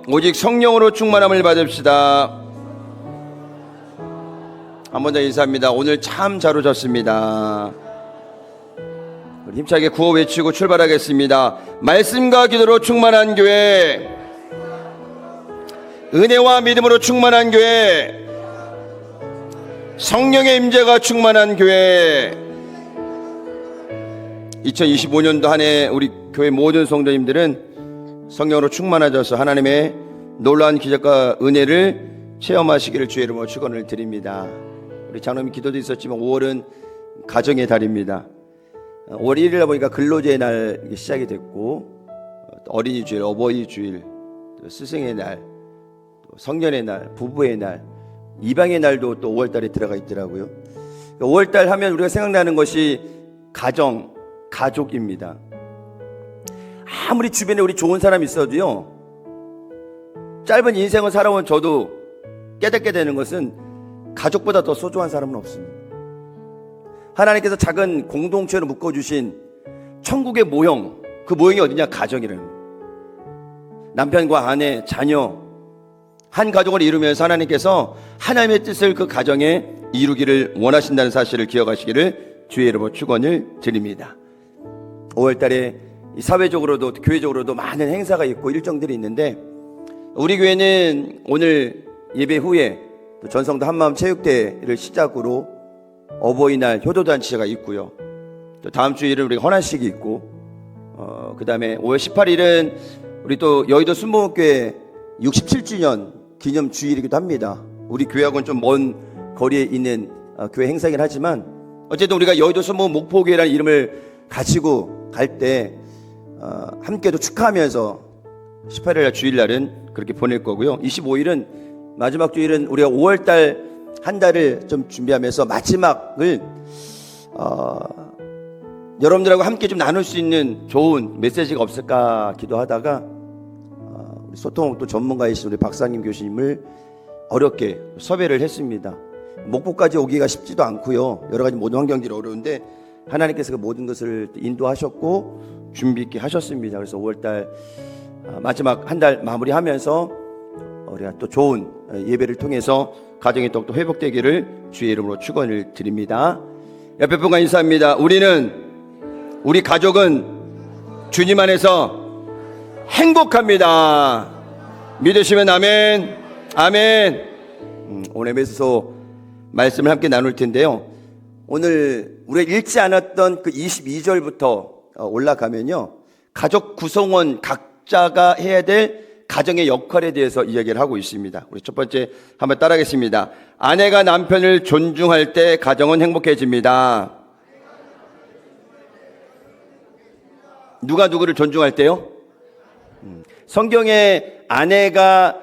오직 성령으로 충만함을 받읍시다. 한 번 더 인사합니다. 오늘 참 잘 오셨습니다. 우리 힘차게 구호 외치고 출발하겠습니다. 말씀과 기도로 충만한 교회, 은혜와 믿음으로 충만한 교회, 성령의 임재가 충만한 교회. 2025년도 한 해 우리 교회 모든 성도님들은 성령으로 충만하셔서 하나님의 놀라운 기적과 은혜를 체험하시기를 주의 이름으로 축원을 드립니다. 우리 장로님 기도도 있었지만 5월은 가정의 달입니다. 5월 1일에 보니까 근로제의 날 시작이 됐고, 어린이 주일, 어버이 주일, 스승의 날, 성년의 날, 부부의 날, 이방의 날도 또 5월 달에 들어가 있더라고요. 5월 달 하면 우리가 생각나는 것이 가정, 가족입니다. 아무리 주변에 우리 좋은 사람이 있어도요, 짧은 인생을 살아온 저도 깨닫게 되는 것은 가족보다 더 소중한 사람은 없습니다. 하나님께서 작은 공동체로 묶어주신 천국의 모형, 그 모형이 어디냐? 가정이라는 거예요. 남편과 아내, 자녀, 한 가족을 이루면서 하나님께서 하나님의 뜻을 그 가정에 이루기를 원하신다는 사실을 기억하시기를 주의 이름으로 축원을 드립니다. 5월 달에 사회적으로도 교회적으로도 많은 행사가 있고 일정들이 있는데, 우리 교회는 오늘 예배 후에 또 전성도 한마음 체육대회를 시작으로 어버이날 효도단체가 있고요. 또 다음 주일은 우리가 헌안식이 있고, 그 다음에 5월 18일은 우리 또 여의도 순복음교회 67주년 기념 주일이기도 합니다. 우리 교회하고는 좀 먼 거리에 있는 교회 행사이긴 하지만, 어쨌든 우리가 여의도 순복음 목포교회라는 이름을 가지고 갈 때 함께도 축하하면서 18일 주일날은 그렇게 보낼 거고요. 25일은 마지막 주일은 우리가 5월달 한 달을 좀 준비하면서 마지막을 여러분들하고 함께 좀 나눌 수 있는 좋은 메시지가 없을까 기도하다가 우리 소통 또 전문가이신 우리 박사님 교수님을 어렵게 섭외를 했습니다. 목포까지 오기가 쉽지도 않고요. 여러 가지 모든 환경들이 어려운데 하나님께서 그 모든 것을 인도하셨고 준비 있게 하셨습니다. 그래서 5월달 마지막 한 달 마무리하면서 우리가 또 좋은 예배를 통해서 가정이 또 회복되기를 주의 이름으로 축원을 드립니다. 옆에 분과 인사합니다. 우리 가족은 주님 안에서 행복합니다. 믿으시면 아멘. 아멘. 오늘 에베소서 말씀을 함께 나눌 텐데요. 오늘 우리가 읽지 않았던 그 22절부터 올라가면요, 가족 구성원 각자가 해야 될 가정의 역할에 대해서 이야기를 하고 있습니다. 우리 첫 번째 한번 따라하겠습니다. 아내가 남편을 존중할 때 가정은 행복해집니다. 누가 누구를 존중할 때요? 성경에 아내가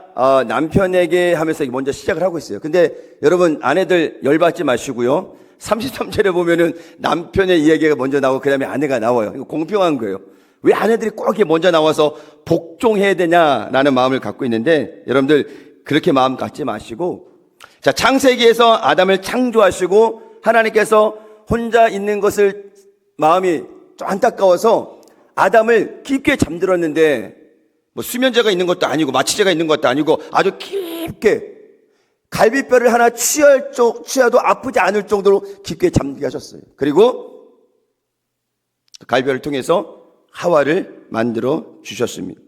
남편에게 하면서 먼저 시작을 하고 있어요. 근데 여러분, 아내들 열받지 마시고요. 33절에 보면은 남편의 이야기가 먼저 나오고 그 다음에 아내가 나와요. 이거 공평한 거예요. 왜 아내들이 꼭 이렇게 먼저 나와서 복종해야 되냐라는 마음을 갖고 있는데, 여러분들 그렇게 마음 갖지 마시고, 자, 창세기에서 아담을 창조하시고 하나님께서 혼자 있는 것을 마음이 좀 안타까워서 아담을 깊게 잠들었는데, 뭐 수면제가 있는 것도 아니고 마취제가 있는 것도 아니고 아주 깊게 갈비뼈를 하나 취하도 아프지 않을 정도로 깊게 잠들게 하셨어요. 그리고 갈비뼈를 통해서 하와를 만들어 주셨습니다.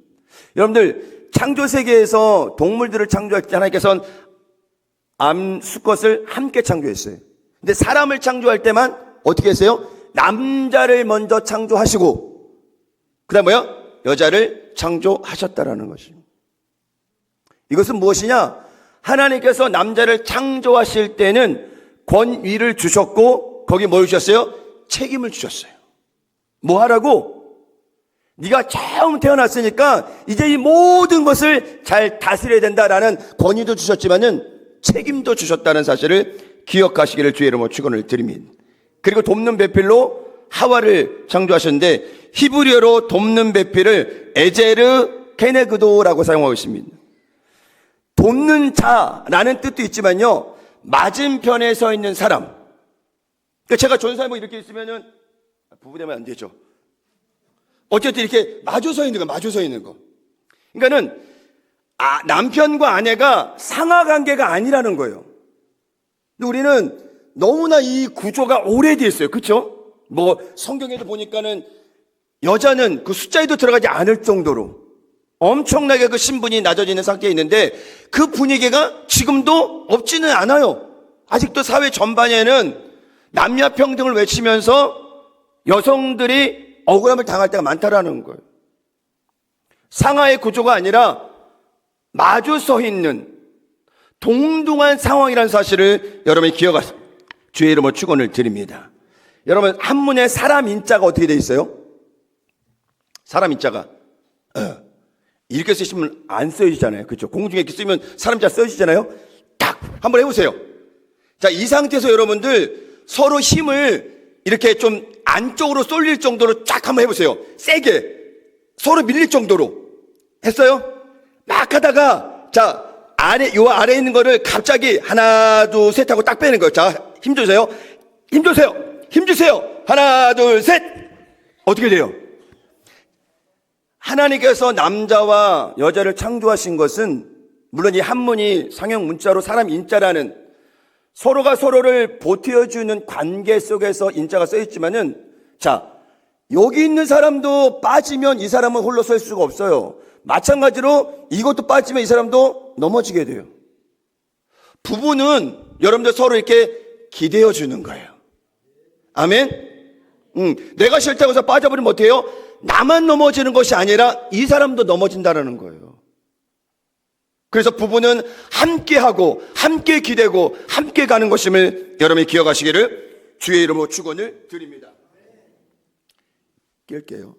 여러분들, 창조 세계에서 동물들을 창조할 때 하나님께서는 수컷을 함께 창조했어요. 근데 사람을 창조할 때만 어떻게 했어요? 남자를 먼저 창조하시고 그 다음 뭐야? 여자를 창조하셨다라는 것입니다. 이것은 무엇이냐? 하나님께서 남자를 창조하실 때는 권위를 주셨고 거기 뭘 주셨어요? 책임을 주셨어요. 뭐 하라고? 네가 처음 태어났으니까 이제 이 모든 것을 잘 다스려야 된다라는 권위도 주셨지만은 책임도 주셨다는 사실을 기억하시기를 주의 이름으로 축원을 드립니다. 그리고 돕는 배필로 하와를 창조하셨는데, 히브리어로 돕는 배필을 에제르 케네그도라고 사용하고 있습니다. 돕는 자라는 뜻도 있지만요, 맞은편에 서 있는 사람. 그러니까 제가 전사모 이렇게 있으면은 부부되면 안 되죠. 어쨌든 이렇게 마주 서 있는 거, 마주 서 있는 거. 그러니까는 남편과 아내가 상하 관계가 아니라는 거예요. 근데 우리는 너무나 이 구조가 오래돼 있어요. 그렇죠? 뭐 성경에도 보니까는 여자는 그 숫자에도 들어가지 않을 정도로 엄청나게 그 신분이 낮아지는 상태에 있는데 그 분위기가 지금도 없지는 않아요. 아직도 사회 전반에는 남녀 평등을 외치면서 여성들이 억울함을 당할 때가 많다라는 거예요. 상하의 구조가 아니라 마주 서 있는 동등한 상황이라는 사실을 여러분이 기억하세요. 주의 이름으로 축원을 드립니다. 여러분, 한문에 사람 인자가 어떻게 돼 있어요? 사람 인자가 이렇게 쓰시면 안 써지잖아요. 그렇죠? 공중에 이렇게 쓰면 사람 인자 써지잖아요. 딱 한번 해보세요. 자, 이 상태에서 여러분들 서로 힘을 이렇게 좀 안쪽으로 쏠릴 정도로 쫙 한번 해보세요. 세게 서로 밀릴 정도로 했어요? 막 하다가 자, 요 아래에 있는 거를 갑자기 하나 둘 셋 하고 딱 빼는 거예요. 자, 힘 주세요. 힘 주세요. 힘 주세요. 하나 둘 셋. 어떻게 돼요? 하나님께서 남자와 여자를 창조하신 것은 물론 이 한문이 상형 문자로 사람 인자라는 서로가 서로를 보태어주는 관계 속에서 인자가 써있지만은 자, 여기 있는 사람도 빠지면 이 사람은 홀로 설 수가 없어요. 마찬가지로 이것도 빠지면 이 사람도 넘어지게 돼요. 부부는 여러분들 서로 이렇게 기대어 주는 거예요. 아멘? 내가 싫다고 해서 빠져버리면 어때요? 나만 넘어지는 것이 아니라 이 사람도 넘어진다는 거예요. 그래서 부부는 함께하고 함께 기대고 함께 가는 것임을 여러분이 기억하시기를 주의 이름으로 축원을 드립니다. 낄게요.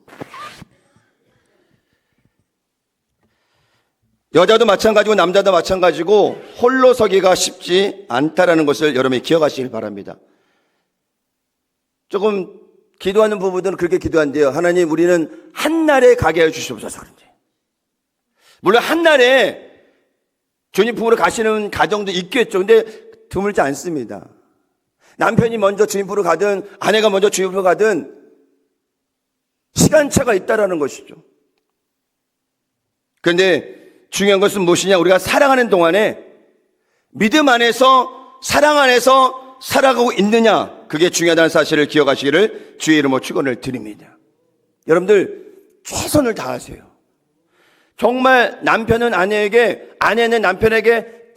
여자도 마찬가지고 남자도 마찬가지고 홀로 서기가 쉽지 않다라는 것을 여러분이 기억하시길 바랍니다. 조금 기도하는 부부들은 그렇게 기도한대요. 하나님, 우리는 한날에 가게 해 주시옵소서. 그런지 물론 한날에 주님 품으로 가시는 가정도 있겠죠. 근데 드물지 않습니다. 남편이 먼저 주님 품으로 가든 아내가 먼저 주님 품으로 가든 시간차가 있다라는 것이죠. 그런데 중요한 것은 무엇이냐? 우리가 사랑하는 동안에 믿음 안에서 사랑 안에서 살아가고 있느냐, 그게 중요하다는 사실을 기억하시기를 주의 이름으로 축원을 드립니다. 여러분들 최선을 다하세요. 정말 남편은 아내에게, 아내는 남편에게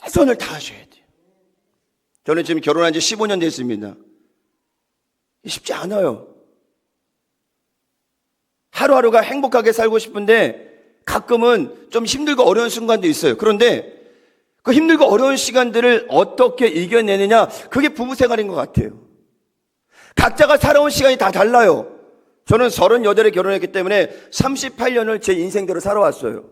최선을 다하셔야 돼요. 저는 지금 결혼한 지 15년 됐습니다. 쉽지 않아요. 하루하루가 행복하게 살고 싶은데 가끔은 좀 힘들고 어려운 순간도 있어요. 그런데 그 힘들고 어려운 시간들을 어떻게 이겨내느냐, 그게 부부 생활인 것 같아요. 각자가 살아온 시간이 다 달라요. 저는 38에 결혼했기 때문에 38년을 제 인생대로 살아왔어요.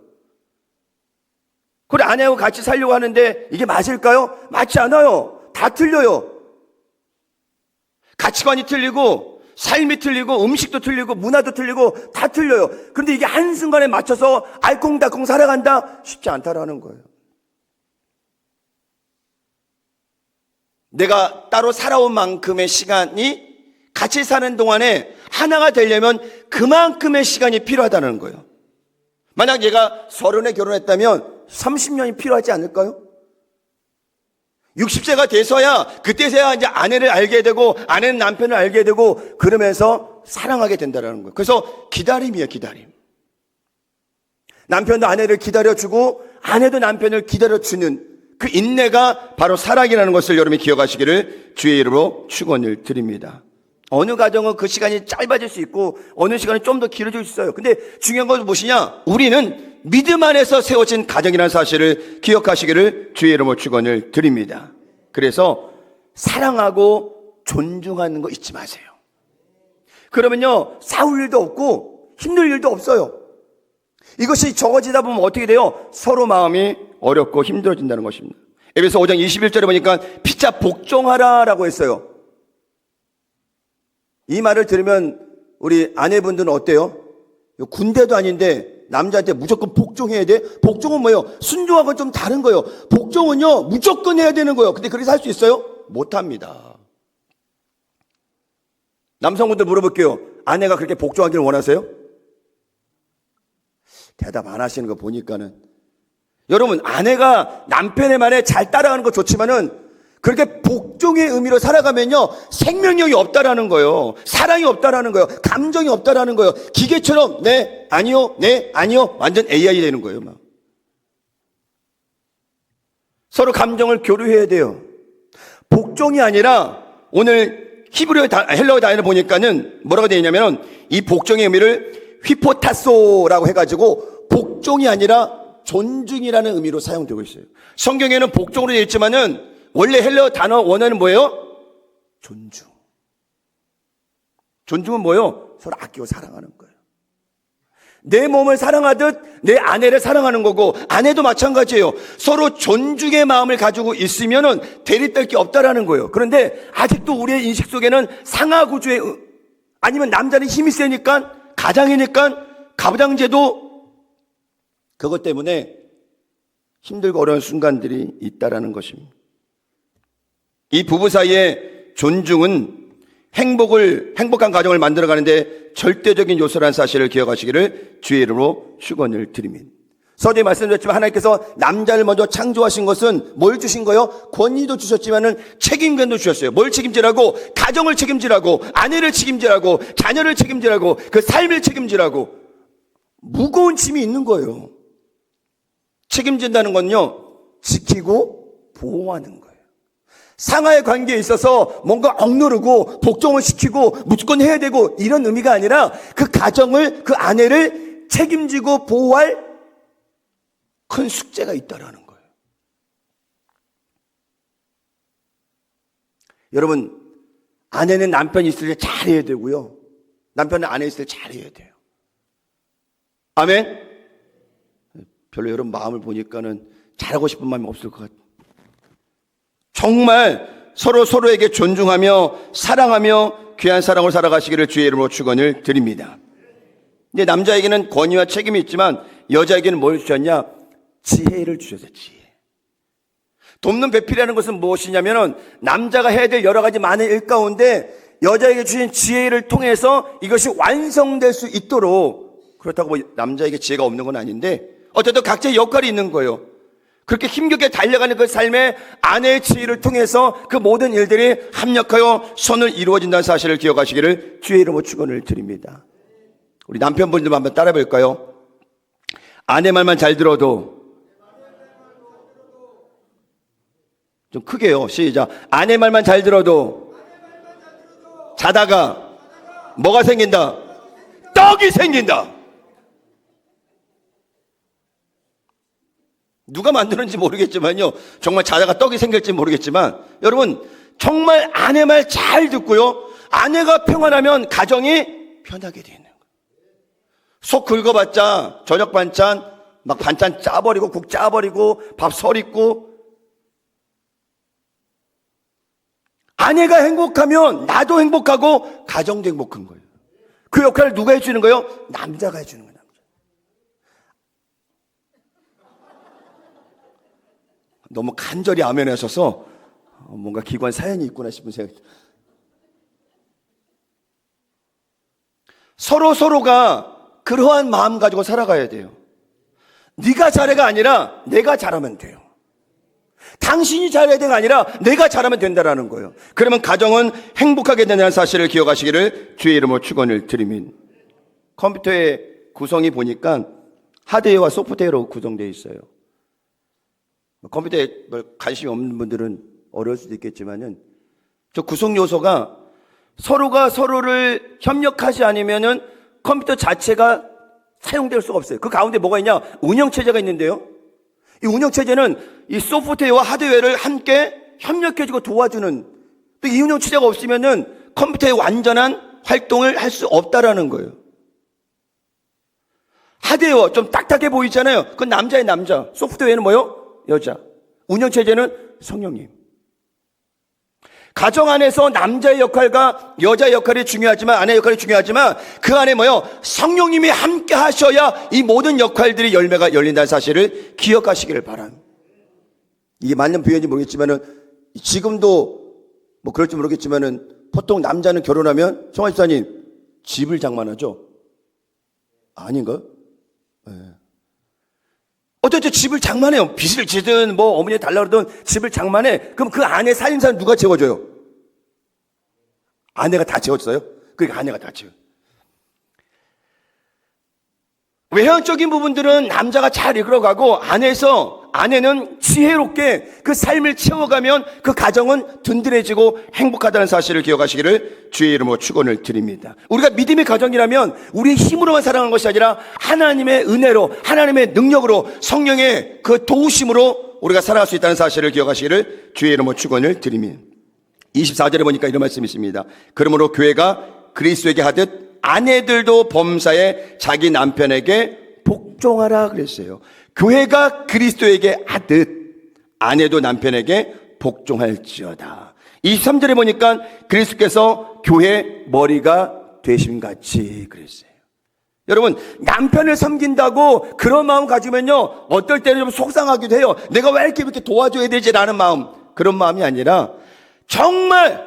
그래, 아내하고 같이 살려고 하는데 이게 맞을까요? 맞지 않아요. 다 틀려요. 가치관이 틀리고 삶이 틀리고 음식도 틀리고 문화도 틀리고 다 틀려요. 그런데 이게 한순간에 맞춰서 알콩달콩 살아간다? 쉽지 않다라는 거예요. 내가 따로 살아온 만큼의 시간이 같이 사는 동안에 하나가 되려면 그만큼의 시간이 필요하다는 거예요. 만약 얘가 30에 결혼했다면 30년이 필요하지 않을까요? 60세가 돼서야, 그때서야 이제 아내를 알게 되고 아내는 남편을 알게 되고 그러면서 사랑하게 된다는 거예요. 그래서 기다림이에요, 기다림. 남편도 아내를 기다려주고 아내도 남편을 기다려주는 그 인내가 바로 사랑이라는 것을 여러분이 기억하시기를 주의 이름으로 축원을 드립니다. 어느 가정은 그 시간이 짧아질 수 있고 어느 시간이 좀 더 길어질 수 있어요. 근데 중요한 것은 무엇이냐? 우리는 믿음 안에서 세워진 가정이라는 사실을 기억하시기를 주의 이름으로 축원을 드립니다. 그래서 사랑하고 존중하는 거 잊지 마세요. 그러면요, 싸울 일도 없고 힘들 일도 없어요. 이것이 적어지다 보면 어떻게 돼요? 서로 마음이 어렵고 힘들어진다는 것입니다. 에베소 5장 21절에 보니까 피차 복종하라라고 했어요. 이 말을 들으면 우리 아내분들은 어때요? 군대도 아닌데 남자한테 무조건 복종해야 돼? 복종은 뭐예요? 순종하고는 좀 다른 거예요. 복종은요, 무조건 해야 되는 거예요. 근데 그렇게 살 수 있어요? 못합니다. 남성분들 물어볼게요. 아내가 그렇게 복종하기를 원하세요? 대답 안 하시는 거 보니까는 여러분, 아내가 남편의 말에 잘 따라가는 거 좋지만은 그렇게 복종의 의미로 살아가면요, 생명력이 없다라는 거예요. 사랑이 없다라는 거예요. 감정이 없다라는 거예요. 기계처럼 네, 아니요, 네, 아니요, 완전 AI 되는 거예요. 막. 서로 감정을 교류해야 돼요. 복종이 아니라 오늘 헬라어 단어를 보니까는 뭐라고 되어 있냐면 이 복종의 의미를 휘포타소라고 해가지고 복종이 아니라 존중이라는 의미로 사용되고 있어요. 성경에는 복종으로 되어 있지만은 원래 헬라어 단어 원어는 뭐예요? 존중. 존중은 뭐예요? 서로 아끼고 사랑하는 거예요. 내 몸을 사랑하듯 내 아내를 사랑하는 거고, 아내도 마찬가지예요. 서로 존중의 마음을 가지고 있으면은 대립될 게 없다라는 거예요. 그런데 아직도 우리의 인식 속에는 상하구조의, 아니면 남자는 힘이 세니까, 가장이니까 가부장제도, 그것 때문에 힘들고 어려운 순간들이 있다라는 것입니다. 이 부부 사이의 존중은 행복한 가정을 만들어가는데 절대적인 요소라는 사실을 기억하시기를 주의 이름으로 축원을 드립니다. 서두에 말씀드렸지만 하나님께서 남자를 먼저 창조하신 것은 뭘 주신 거요? 권위도 주셨지만은 책임감도 주셨어요. 뭘 책임지라고? 가정을 책임지라고, 아내를 책임지라고, 자녀를 책임지라고, 그 삶을 책임지라고. 무거운 짐이 있는 거예요. 책임진다는 건요, 지키고 보호하는 거예요. 상하의 관계에 있어서 뭔가 억누르고 복종을 시키고 무조건 해야 되고 이런 의미가 아니라 그 가정을, 그 아내를 책임지고 보호할 큰 숙제가 있다라는 거예요. 여러분, 아내는 남편이 있을 때 잘해야 되고요, 남편은 아내 있을 때 잘해야 돼요. 아멘? 별로 여러분 마음을 보니까는 잘하고 싶은 마음이 없을 것 같아요. 정말 서로에게 존중하며 사랑하며 귀한 사랑을 살아가시기를 주의 이름으로 축원을 드립니다. 근데 남자에게는 권위와 책임이 있지만 여자에게는 뭘 주셨냐? 지혜를 주셨어요. 지혜. 돕는 배필이라는 것은 무엇이냐면은 남자가 해야 될 여러 가지 많은 일 가운데 여자에게 주신 지혜를 통해서 이것이 완성될 수 있도록, 그렇다고 뭐 남자에게 지혜가 없는 건 아닌데 어쨌든 각자의 역할이 있는 거예요. 그렇게 힘겹게 달려가는 그 삶에 아내의 지혜를 통해서 그 모든 일들이 합력하여 선을 이루어진다는 사실을 기억하시기를 주의 이름으로 축원을 드립니다. 우리 남편분들 한번 따라해 볼까요? 아내 말만 잘 들어도, 좀 크게요. 시작. 아내 말만 잘 들어도 자다가 뭐가 생긴다? 떡이 생긴다. 누가 만드는지 모르겠지만요, 정말 자다가 떡이 생길지 모르겠지만 여러분, 정말 아내 말 잘 듣고요, 아내가 평안하면 가정이 편하게 되는 거예요. 속 긁어봤자 저녁 반찬 막 반찬 짜버리고 국 짜버리고 밥 서리고. 아내가 행복하면 나도 행복하고 가정도 행복한 거예요. 그 역할을 누가 해주는 거예요? 남자가 해주는 거예요. 너무 간절히 아멘하셔서 뭔가 기관 사연이 있구나 싶은 생각이. 서로가 그러한 마음 가지고 살아가야 돼요. 네가 잘해가 아니라 내가 잘하면 돼요. 당신이 잘해야 돼가 아니라 내가 잘하면 된다라는 거예요. 그러면 가정은 행복하게 된다는 사실을 기억하시기를 주의 이름으로 축원을 드립니다. 컴퓨터의 구성이 보니까 하드웨어와 소프트웨어로 구성되어 있어요. 컴퓨터에 관심이 없는 분들은 어려울 수도 있겠지만은 저 구성 요소가 서로가 서로를 협력하지 않으면은 컴퓨터 자체가 사용될 수가 없어요. 그 가운데 뭐가 있냐? 운영체제가 있는데요, 이 운영체제는 이 소프트웨어와 하드웨어를 함께 협력해주고 도와주는, 또 이 운영체제가 없으면은 컴퓨터의 완전한 활동을 할 수 없다라는 거예요. 하드웨어 좀 딱딱해 보이잖아요. 그건 남자의 남자, 소프트웨어는 뭐요? 여자. 운영체제는 성령님. 가정 안에서 남자의 역할과 여자의 역할이 중요하지만, 아내의 역할이 중요하지만 그 안에 뭐요? 성령님이 함께 하셔야 이 모든 역할들이 열매가 열린다는 사실을 기억하시기를 바랍니다. 이게 맞는 표현인지 모르겠지만은 지금도 뭐 그럴지 모르겠지만은 보통 남자는 결혼하면 정화 집사님 집을 장만하죠? 아닌가요? 네. 어떤 때 집을 장만해요. 빚을 지든 뭐 어머니 달라 그러든 집을 장만해. 그럼 그 안에 살림 사람 누가 채워줘요? 아내가 다 채워줘요. 그러니까 아내가 다 채워요. 외형적인 부분들은 남자가 잘 이끌어가고 아내는 지혜롭게 그 삶을 채워가면 그 가정은 든든해지고 행복하다는 사실을 기억하시기를 주의 이름으로 축원을 드립니다. 우리가 믿음의 가정이라면 우리의 힘으로만 살아가는 것이 아니라 하나님의 은혜로, 하나님의 능력으로, 성령의 그 도우심으로 우리가 살아갈 수 있다는 사실을 기억하시기를 주의 이름으로 축원을 드립니다. 24절에 보니까 이런 말씀이 있습니다. 그러므로 교회가 그리스도에게 하듯 아내들도 범사에 자기 남편에게 복종하라 그랬어요. 교회가 그리스도에게 하듯 아내도 남편에게 복종할지어다. 23절에 보니까 그리스도께서 교회 머리가 되심같이 그랬어요. 여러분, 남편을 섬긴다고 그런 마음 가지면요, 어떨 때는 좀 속상하기도 해요. 내가 왜 이렇게 도와줘야 되지라는 마음, 그런 마음이 아니라 정말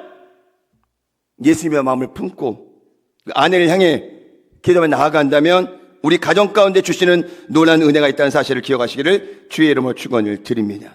예수님의 마음을 품고 아내를 향해 기도하며 나아간다면 우리 가정 가운데 주시는 놀라운 은혜가 있다는 사실을 기억하시기를 주의 이름으로 축원을 드립니다.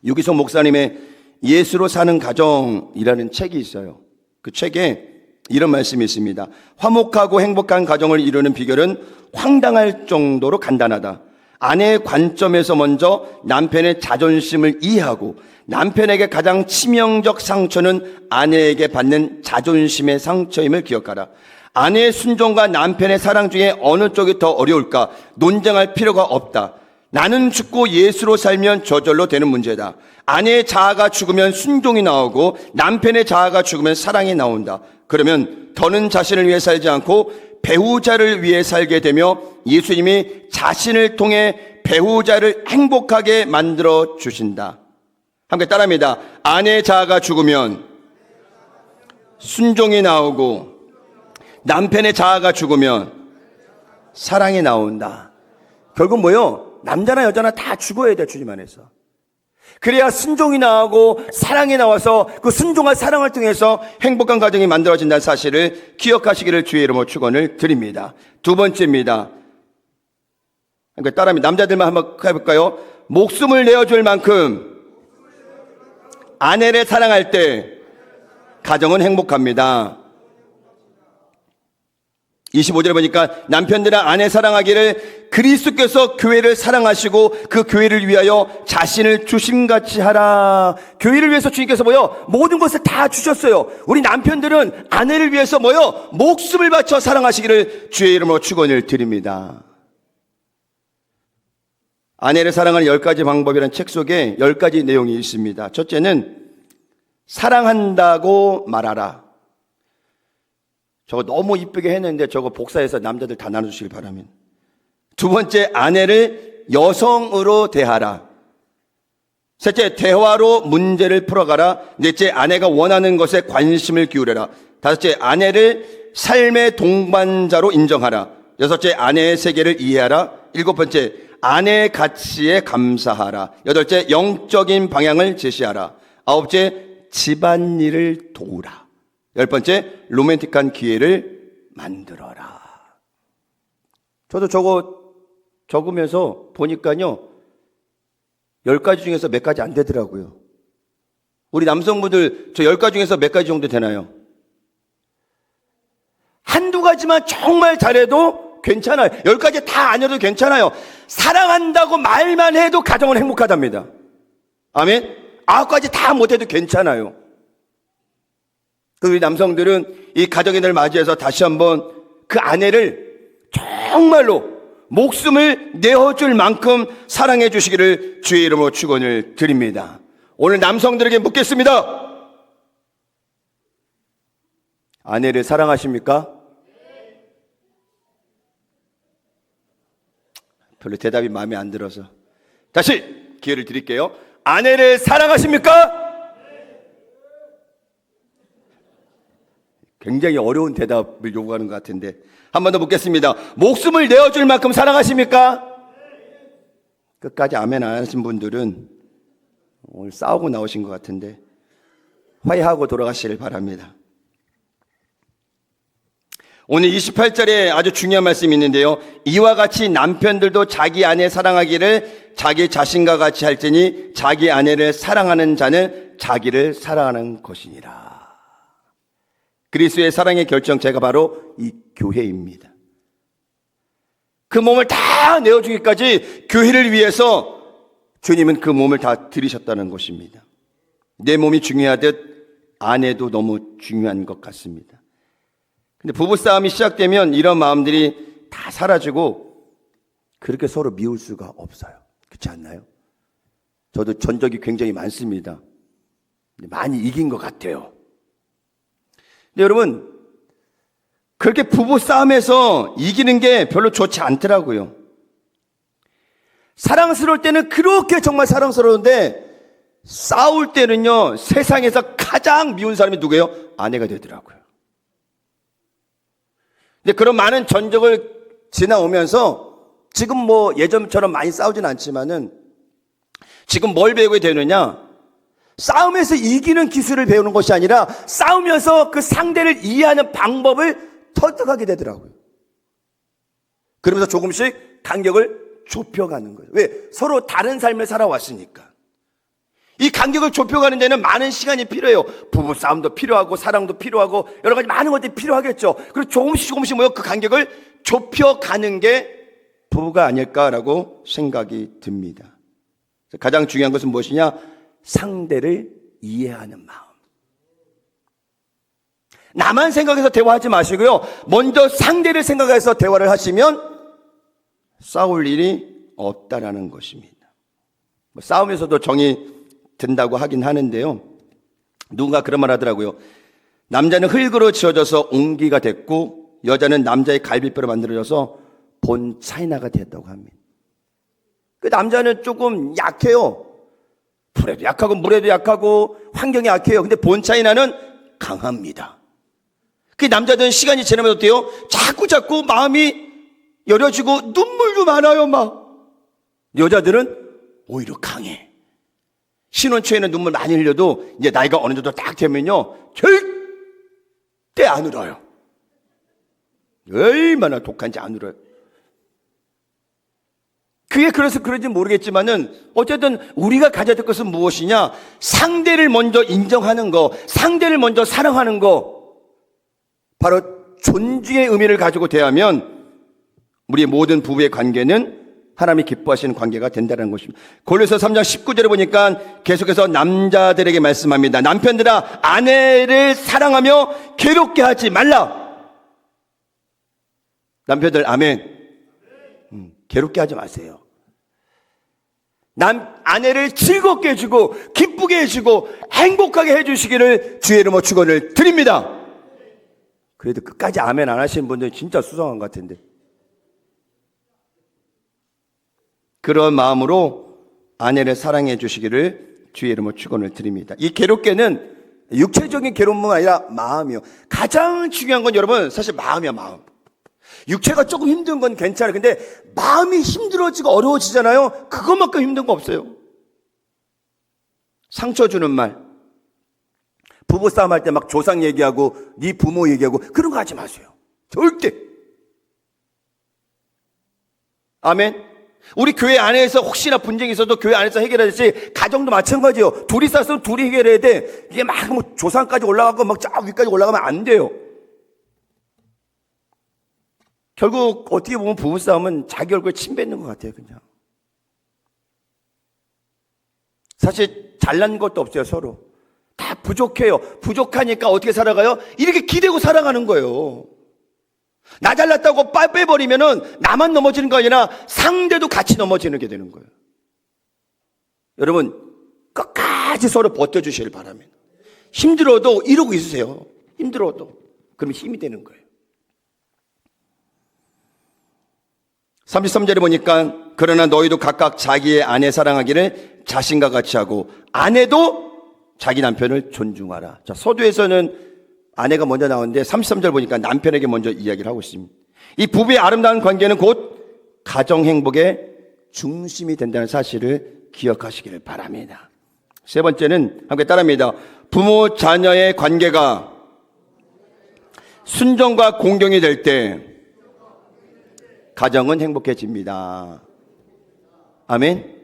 유기성 목사님의 예수로 사는 가정이라는 책이 있어요. 그 책에 이런 말씀이 있습니다. 화목하고 행복한 가정을 이루는 비결은 황당할 정도로 간단하다. 아내의 관점에서 먼저 남편의 자존심을 이해하고 남편에게 가장 치명적 상처는 아내에게 받는 자존심의 상처임을 기억하라. 아내의 순종과 남편의 사랑 중에 어느 쪽이 더 어려울까 논쟁할 필요가 없다. 나는 죽고 예수로 살면 저절로 되는 문제다. 아내의 자아가 죽으면 순종이 나오고 남편의 자아가 죽으면 사랑이 나온다. 그러면 더는 자신을 위해 살지 않고 배우자를 위해 살게 되며 예수님이 자신을 통해 배우자를 행복하게 만들어 주신다. 함께 따라합니다. 아내의 자아가 죽으면 순종이 나오고 남편의 자아가 죽으면 사랑이 나온다. 결국 뭐요? 남자나 여자나 다 죽어야 돼, 주님 안에서. 그래야 순종이 나오고 사랑이 나와서 그 순종과 사랑을 통해서 행복한 가정이 만들어진다는 사실을 기억하시기를 주의 이름으로 축원을 드립니다. 두 번째입니다. 그러니까 따라합니다. 남자들만 한번 해볼까요? 목숨을 내어줄 만큼 아내를 사랑할 때 가정은 행복합니다. 25절에 보니까 남편들은 아내 사랑하기를 그리스도께서 교회를 사랑하시고 그 교회를 위하여 자신을 주심같이 하라. 교회를 위해서 주님께서 뭐요? 모든 것을 다 주셨어요. 우리 남편들은 아내를 위해서 뭐요? 목숨을 바쳐 사랑하시기를 주의 이름으로 축원을 드립니다. 아내를 사랑하는 10가지 방법이라는 책 속에 10가지 내용이 있습니다. 첫째는 사랑한다고 말하라. 저거 너무 이쁘게 했는데 저거 복사해서 남자들 다 나눠주시길 바랍니다. 두 번째, 아내를 여성으로 대하라. 셋째, 대화로 문제를 풀어가라. 넷째, 아내가 원하는 것에 관심을 기울여라. 다섯째, 아내를 삶의 동반자로 인정하라. 여섯째, 아내의 세계를 이해하라. 일곱 번째, 아내의 가치에 감사하라. 여덟째, 영적인 방향을 제시하라. 아홉째, 집안일을 도우라. 열 번째, 로맨틱한 기회를 만들어라. 저도 저거 적으면서 보니까요, 10가지 중에서 몇 가지 안 되더라고요. 우리 남성분들 저 10가지 중에서 몇 가지 정도 되나요? 한두 가지만 정말 잘해도 괜찮아요. 10가지 다 안 해도 괜찮아요. 사랑한다고 말만 해도 가정은 행복하답니다. 아멘? 9가지 다 못해도 괜찮아요. 우리 남성들은 이 가정의 날 맞이해서 다시 한번 그 아내를 정말로 목숨을 내어줄 만큼 사랑해 주시기를 주의 이름으로 축원을 드립니다. 오늘 남성들에게 묻겠습니다. 아내를 사랑하십니까? 별로 대답이 마음에 안 들어서 다시 기회를 드릴게요. 아내를 사랑하십니까? 굉장히 어려운 대답을 요구하는 것 같은데 한 번 더 묻겠습니다. 목숨을 내어줄 만큼 사랑하십니까? 끝까지 아멘 안 하신 분들은 오늘 싸우고 나오신 것 같은데 화해하고 돌아가시길 바랍니다. 오늘 28절에 아주 중요한 말씀이 있는데요. 이와 같이 남편들도 자기 아내 사랑하기를 자기 자신과 같이 할지니 자기 아내를 사랑하는 자는 자기를 사랑하는 것이니라. 그리스도의 사랑의 결정체가 바로 이 교회입니다. 그 몸을 다 내어주기까지 교회를 위해서 주님은 그 몸을 다 들이셨다는 것입니다. 내 몸이 중요하듯 아내도 너무 중요한 것 같습니다. 근데 부부싸움이 시작되면 이런 마음들이 다 사라지고 그렇게 서로 미울 수가 없어요. 그렇지 않나요? 저도 전적이 굉장히 많습니다. 많이 이긴 것 같아요. 근데 여러분, 그렇게 부부싸움에서 이기는 게 별로 좋지 않더라고요. 사랑스러울 때는 그렇게 정말 사랑스러운데 싸울 때는요, 세상에서 가장 미운 사람이 누구예요? 아내가 되더라고요. 근데 그런 많은 전적을 지나오면서 지금 뭐 예전처럼 많이 싸우진 않지만은 지금 뭘 배우게 되느냐? 싸움에서 이기는 기술을 배우는 것이 아니라 싸우면서 그 상대를 이해하는 방법을 터득하게 되더라고요. 그러면서 조금씩 간격을 좁혀가는 거예요. 왜? 서로 다른 삶을 살아왔으니까. 이 간격을 좁혀가는 데는 많은 시간이 필요해요. 부부싸움도 필요하고 사랑도 필요하고 여러 가지 많은 것들이 필요하겠죠. 그리고 조금씩 뭐요? 그 간격을 좁혀가는 게 부부가 아닐까라고 생각이 듭니다. 가장 중요한 것은 무엇이냐? 상대를 이해하는 마음. 나만 생각해서 대화하지 마시고요. 먼저 상대를 생각해서 대화를 하시면 싸울 일이 없다라는 것입니다. 싸움에서도 정이 든다고 하긴 하는데요. 누군가 그런 말 하더라고요. 남자는 흙으로 지어져서 옹기가 됐고 여자는 남자의 갈비뼈로 만들어져서 본 차이나가 됐다고 합니다. 그 남자는 조금 약해요. 불에도 약하고 물에도 약하고 환경이 약해요. 근데 본 차이나는 강합니다. 그 남자들은 시간이 지나면 어때요? 자꾸 마음이 여려지고 눈물도 많아요, 막. 여자들은 오히려 강해. 신혼 초에는 눈물 많이 흘려도 이제 나이가 어느 정도 딱 되면요, 절대 안 울어요. 얼마나 독한지 안 울어요. 그게 그래서 그런지 모르겠지만은 어쨌든 우리가 가져야 될 것은 무엇이냐? 상대를 먼저 인정하는 거, 상대를 먼저 사랑하는 거, 바로 존중의 의미를 가지고 대하면 우리 모든 부부의 관계는 하나님이 기뻐하시는 관계가 된다는 것입니다. 골로새 3장 19절에 보니까 계속해서 남자들에게 말씀합니다. 남편들아, 아내를 사랑하며 괴롭게 하지 말라. 남편들 아멘. 괴롭게 하지 마세요. 아내를 즐겁게 해주고 기쁘게 해주고 행복하게 해주시기를 주의 이름으로 축원을 드립니다. 그래도 끝까지 아멘 안 하시는 분들은 진짜 수상한 것 같은데. 그런 마음으로 아내를 사랑해 주시기를 주의 이름으로 축원을 드립니다. 이 괴롭게는 육체적인 괴로움은 아니라 마음이요. 가장 중요한 건 여러분 사실 마음이야, 마음. 육체가 조금 힘든 건 괜찮아요. 근데 마음이 힘들어지고 어려워지잖아요. 그것만큼 힘든 거 없어요. 상처 주는 말, 부부싸움 할 때 막 조상 얘기하고 네 부모 얘기하고 그런 거 하지 마세요. 절대. 아멘. 우리 교회 안에서 혹시나 분쟁이 있어도 교회 안에서 해결하듯이 가정도 마찬가지예요. 둘이 싸우면 둘이 해결해야 돼. 이게 막 뭐 조상까지 올라가고 막 저 위까지 올라가면 안 돼요. 결국 어떻게 보면 부부싸움은 자기 얼굴에 침 뱉는 것 같아요, 그냥. 사실 잘난 것도 없어요, 서로. 다 부족해요. 부족하니까 어떻게 살아가요? 이렇게 기대고 살아가는 거예요. 나 잘났다고 빼버리면은 나만 넘어지는 거 아니라 상대도 같이 넘어지는 게 되는 거예요. 여러분, 끝까지 서로 버텨주시길 바랍니다. 힘들어도 이러고 있으세요. 힘들어도. 그러면 힘이 되는 거예요. 33절에 보니까 그러나 너희도 각각 자기의 아내 사랑하기를 자신과 같이 하고 아내도 자기 남편을 존중하라. 자, 서두에서는 아내가 먼저 나오는데 33절 보니까 남편에게 먼저 이야기를 하고 있습니다. 이 부부의 아름다운 관계는 곧 가정 행복의 중심이 된다는 사실을 기억하시기를 바랍니다. 세 번째는 함께 따라합니다. 부모 자녀의 관계가 순종과 공경이 될 때 가정은 행복해집니다. 아멘.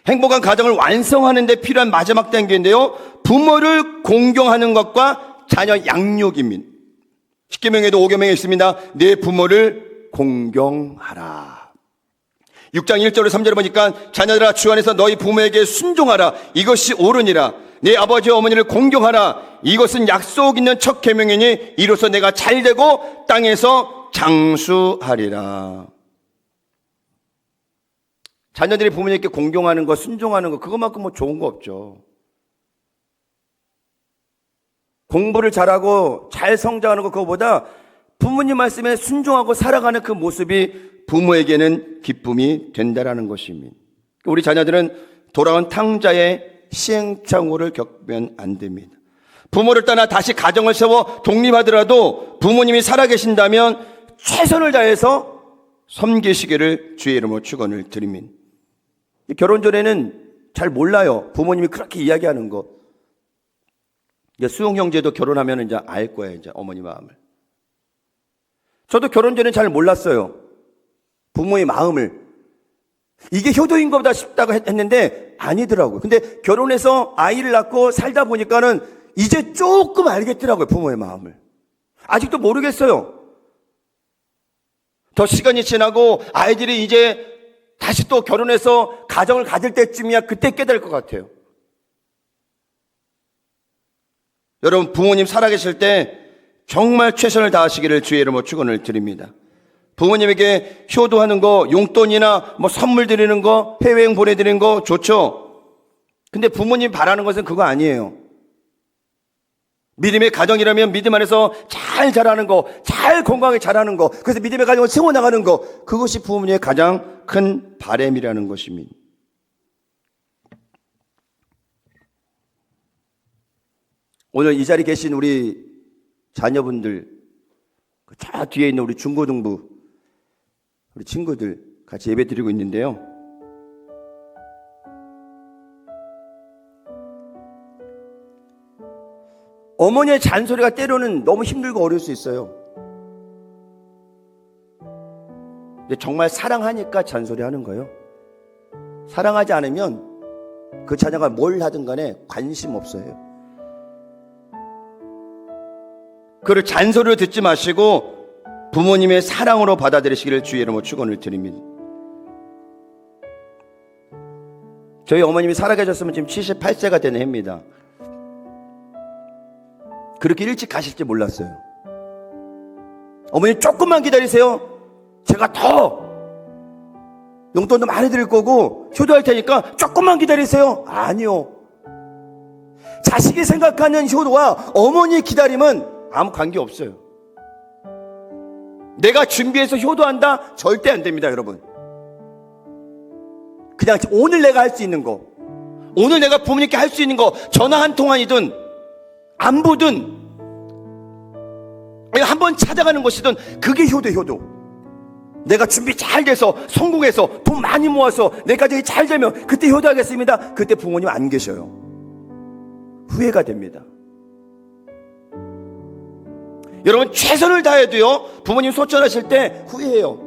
행복한 가정을 완성하는 데 필요한 마지막 단계인데요, 부모를 공경하는 것과 자녀 양육입니다. 십계명에도 5계명에 있습니다. 내 부모를 공경하라. 6장 1절로 3절을 보니까 자녀들아 주 안에서 너희 부모에게 순종하라. 이것이 옳으니라. 내 아버지와 어머니를 공경하라. 이것은 약속 있는 첫 계명이니 이로써 내가 잘되고 땅에서 장수하리라. 자녀들이 부모님께 공경하는 거, 순종하는 거, 그것만큼 뭐 좋은 거 없죠. 공부를 잘하고 잘 성장하는 거, 그거보다 부모님 말씀에 순종하고 살아가는 그 모습이 부모에게는 기쁨이 된다라는 것입니다. 우리 자녀들은 돌아온 탕자의 시행착오를 겪으면 안 됩니다. 부모를 떠나 다시 가정을 세워 독립하더라도 부모님이 살아계신다면 최선을 다해서 섬기시기를 주의 이름으로 축원을 드립니다. 결혼 전에는 잘 몰라요. 부모님이 그렇게 이야기하는 거. 이제 수용 형제도 결혼하면 이제 알 거예요. 이제 어머니 마음을. 저도 결혼 전에 잘 몰랐어요. 부모의 마음을. 이게 효도인 것보다 쉽다고 했는데 아니더라고요. 근데 결혼해서 아이를 낳고 살다 보니까는 이제 조금 알겠더라고요. 부모의 마음을. 아직도 모르겠어요. 더 시간이 지나고 아이들이 이제 다시 또 결혼해서 가정을 가질 때쯤이야 그때 깨달을 것 같아요. 여러분, 부모님 살아계실 때 정말 최선을 다하시기를 주의 이름으로 축원을 드립니다. 부모님에게 효도하는 거, 용돈이나 뭐 선물 드리는 거, 해외여행 보내드리는 거 좋죠. 근데 부모님 바라는 것은 그거 아니에요. 믿음의 가정이라면 믿음 안에서 잘 자라는 거, 잘 건강하게 자라는 거, 그래서 믿음의 가정을 세워나가는 거, 그것이 부모님의 가장 큰 바람이라는 것입니다. 오늘 이 자리에 계신 우리 자녀분들, 저 뒤에 있는 우리 중고등부 우리 친구들 같이 예배 드리고 있는데요, 어머니의 잔소리가 때로는 너무 힘들고 어려울 수 있어요. 근데 정말 사랑하니까 잔소리 하는 거예요. 사랑하지 않으면 그 자녀가 뭘 하든 간에 관심 없어요. 그를 잔소리를 듣지 마시고 부모님의 사랑으로 받아들이시기를 주의 이름으로 축원을 드립니다. 저희 어머님이 살아계셨으면 지금 78세가 되는 해입니다. 그렇게 일찍 가실지 몰랐어요. 어머니 조금만 기다리세요. 제가 더 용돈도 많이 드릴 거고 효도할 테니까 조금만 기다리세요. 아니요. 자식이 생각하는 효도와 어머니의 기다림은 아무 관계 없어요. 내가 준비해서 효도한다? 절대 안 됩니다, 여러분. 그냥 오늘 내가 할 수 있는 거, 오늘 내가 부모님께 할 수 있는 거, 전화 한 통화이든 안부든 한번 찾아가는 것이든 그게 효도. 내가 준비 잘 돼서 성공해서 돈 많이 모아서 내 가정이 잘 되면 그때 효도하겠습니다. 그때 부모님 안 계셔요. 후회가 됩니다. 여러분, 최선을 다해도요, 부모님 소천하실 때 후회해요.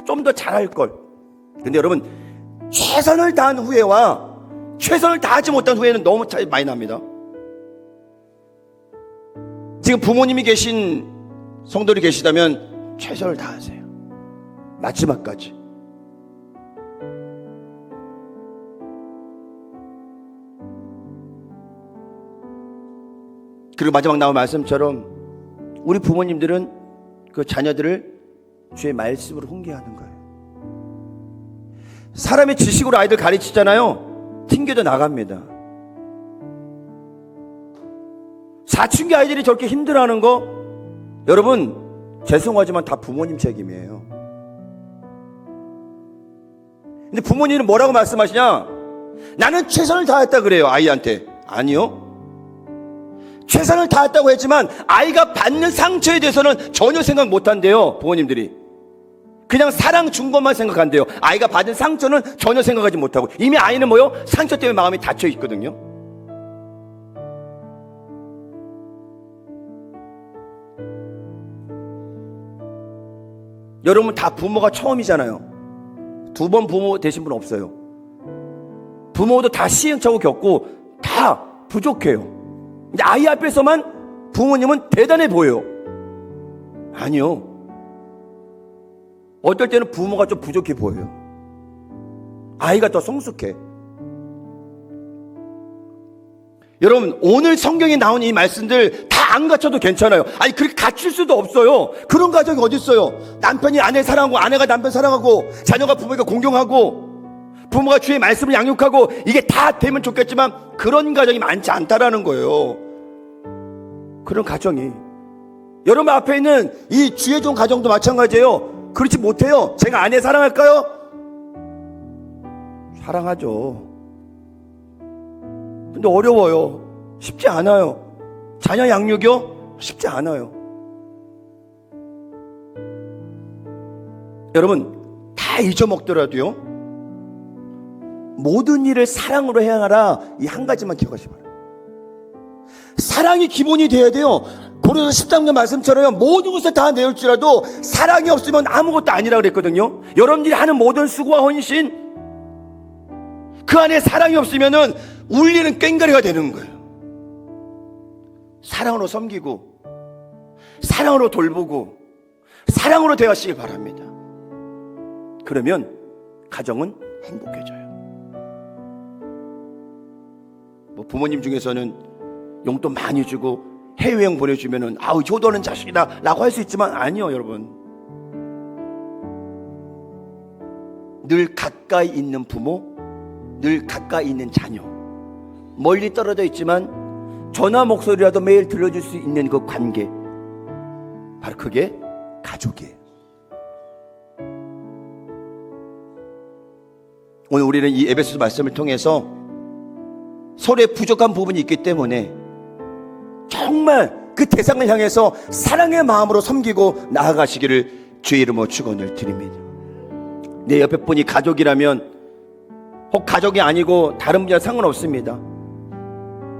좀 더 잘할 걸. 근데 여러분, 최선을 다한 후회와 최선을 다하지 못한 후회는 너무 차이 많이 납니다. 지금 부모님이 계신 성도들이 계시다면 최선을 다하세요. 마지막까지. 그리고 마지막 나온 말씀처럼 우리 부모님들은 그 자녀들을 주의 말씀으로 훈계하는 거예요. 사람의 지식으로 아이들 가르치잖아요. 튕겨져 나갑니다. 사춘기 아이들이 저렇게 힘들어하는 거, 여러분 죄송하지만 다 부모님 책임이에요. 근데 부모님은 뭐라고 말씀하시냐? 나는 최선을 다했다 그래요, 아이한테. 아니요. 최선을 다했다고 했지만 아이가 받는 상처에 대해서는 전혀 생각 못한대요, 부모님들이. 그냥 사랑 준 것만 생각한대요. 아이가 받은 상처는 전혀 생각하지 못하고, 이미 아이는 뭐요? 상처 때문에 마음이 닫혀 있거든요. 여러분 다 부모가 처음이잖아요. 두 번 부모 되신 분 없어요. 부모도 다 시행착오 겪고 다 부족해요. 근데 아이 앞에서만 부모님은 대단해 보여요. 아니요. 어떨 때는 부모가 좀 부족해 보여요. 아이가 더 성숙해. 여러분, 오늘 성경에 나온 이 말씀들 다 안 갖춰도 괜찮아요. 아니, 그렇게 갖출 수도 없어요. 그런 가정이 어디 있어요? 남편이 아내를 사랑하고, 아내가 남편 사랑하고, 자녀가 부모에게 공경하고, 부모가 주의 말씀을 양육하고, 이게 다 되면 좋겠지만 그런 가정이 많지 않다라는 거예요. 그런 가정이. 여러분 앞에 있는 이 주의 좋은 가정도 마찬가지예요. 그렇지 못해요. 제가 아내 사랑할까요? 사랑하죠. 근데 어려워요. 쉽지 않아요. 자녀 양육이요? 쉽지 않아요. 여러분, 다 잊어먹더라도요, 모든 일을 사랑으로 행하라. 이 한 가지만 기억하시기 바랍니다. 사랑이 기본이 돼야 돼요. 고린도서 13장 말씀처럼 모든 것을 다 내올지라도 사랑이 없으면 아무것도 아니라 그랬거든요. 여러분들이 하는 모든 수고와 헌신, 그 안에 사랑이 없으면은 울리는 꽹과리가 되는 거예요. 사랑으로 섬기고, 사랑으로 돌보고, 사랑으로 대하시길 바랍니다. 그러면 가정은 행복해져요. 뭐 부모님 중에서는 용돈 많이 주고 해외여행 보내주면은 아우 효도하는 자식이다 라고 할 수 있지만, 아니요 여러분. 늘 가까이 있는 부모, 늘 가까이 있는 자녀, 멀리 떨어져 있지만 전화 목소리라도 매일 들려줄 수 있는 그 관계, 바로 그게 가족이에요. 오늘 우리는 이 에베소서 말씀을 통해서 서로의 부족한 부분이 있기 때문에 정말 그 대상을 향해서 사랑의 마음으로 섬기고 나아가시기를 주의 이름으로 축원을 드립니다. 내 옆에 분이 가족이라면, 혹 가족이 아니고 다른 분이랑 상관없습니다.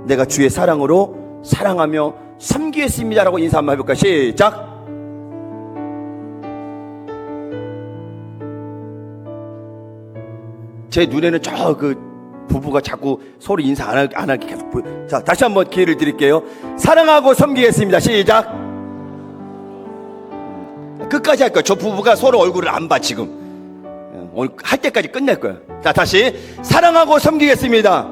내가 주의 사랑으로 사랑하며 섬기겠습니다 라고 인사 한번 해볼까요? 시작. 제 눈에는 저 부부가 자꾸 서로 인사 안 하게 계속 자, 다시 한번 기회를 드릴게요. 사랑하고 섬기겠습니다. 시작. 끝까지 할 거예요. 저 부부가 서로 얼굴을 안 봐 지금. 오늘 할 때까지 끝낼 거예요. 자, 다시 사랑하고 섬기겠습니다.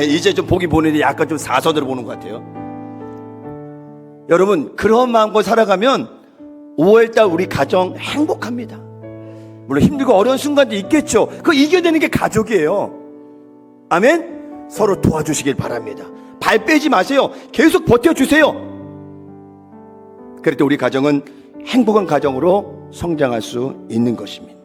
이제 좀 보기 보는데 약간 좀 사선으로 보는 것 같아요. 여러분, 그런 마음과 살아가면 5월달 우리 가정 행복합니다. 물론 힘들고 어려운 순간도 있겠죠. 그거 이겨내는 게 가족이에요. 아멘. 서로 도와주시길 바랍니다. 발 빼지 마세요. 계속 버텨주세요. 그럴 때 우리 가정은 행복한 가정으로 성장할 수 있는 것입니다.